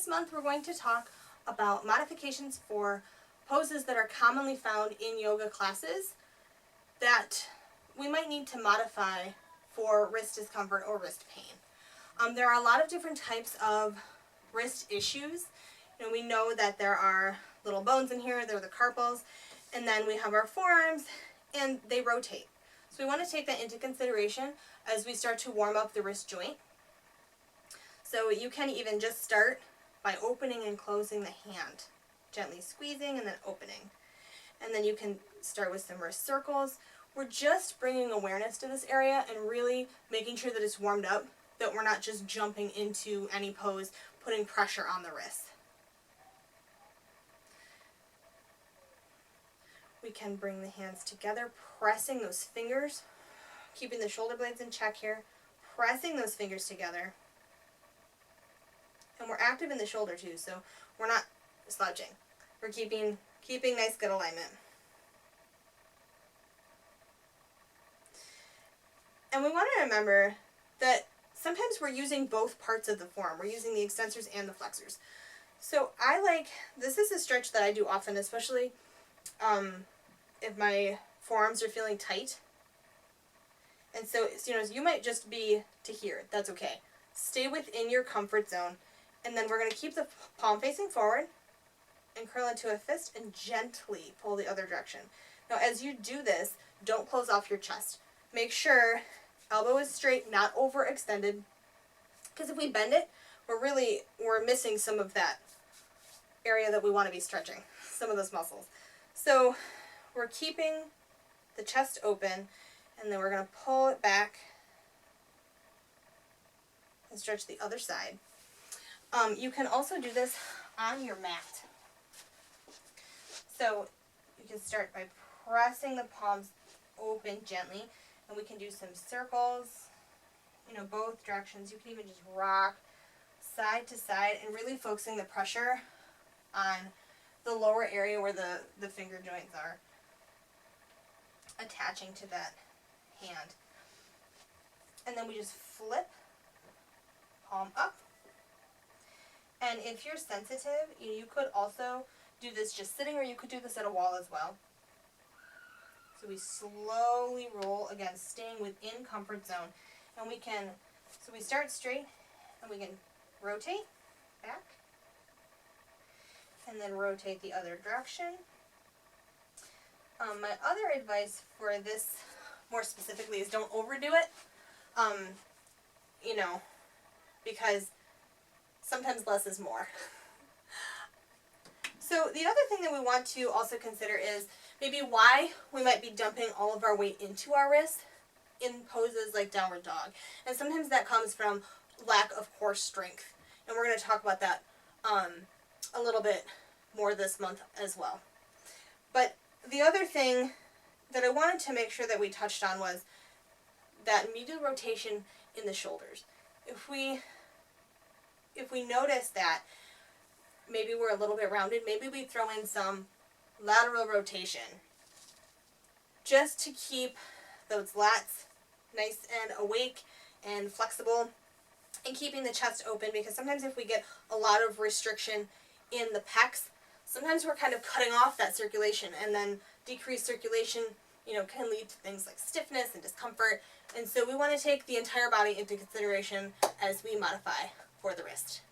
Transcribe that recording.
this month we're going to talk about modifications for poses that are commonly found in yoga classes that we might need to modify for wrist discomfort or wrist pain. There are a lot of different types of wrist issues. We know that there are little bones in here, they're the carpals, and then we have our forearms, and they rotate. So we want to take that into consideration as we start to warm up the wrist joint. So you can even just start by opening and closing the hand, gently squeezing and then opening. And then you can start with some wrist circles. We're just bringing awareness to this area and really making sure that it's warmed up, that we're not just jumping into any pose, putting pressure on the wrist. We can bring the hands together, pressing those fingers, keeping the shoulder blades in check here, pressing those fingers together. And we're active in the shoulder too, so we're not slouching. We're keeping nice, good alignment. And we want to remember that sometimes we're using both parts of the form. We're using the extensors and the flexors. So this is a stretch that I do often, especially if my forearms are feeling tight. And so, you might just be to here. That's okay. Stay within your comfort zone. And then we're going to keep the palm facing forward and curl into a fist and gently pull the other direction. Now, as you do this, don't close off your chest. Make sure elbow is straight, not overextended. Because if we bend it, we're missing some of that area that we want to be stretching, some of those muscles. So we're keeping the chest open, and then we're going to pull it back and stretch the other side. You can also do this on your mat. So you can start by pressing the palms open gently, and we can do some circles, both directions. You can even just rock side to side and really focusing the pressure on the lower area where the finger joints are attaching to that hand. And then we just flip, palm up. And if you're sensitive, you could also do this just sitting, or you could do this at a wall as well. So we slowly roll, again, staying within comfort zone. And so we start straight, and we can rotate back, and then rotate the other direction. My other advice for this, more specifically, is don't overdo it, because sometimes less is more. So the other thing that we want to also consider is maybe why we might be dumping all of our weight into our wrist in poses like downward dog. And sometimes that comes from lack of core strength. And we're going to talk about that a little bit more this month as well. But the other thing that I wanted to make sure that we touched on was that medial rotation in the shoulders. If we notice that maybe we're a little bit rounded, maybe we throw in some lateral rotation just to keep those lats nice and awake and flexible, and keeping the chest open, because sometimes if we get a lot of restriction in the pecs, sometimes we're kind of cutting off that circulation, and then decreased circulation can lead to things like stiffness and discomfort. And so we want to take the entire body into consideration as we modify for the wrist.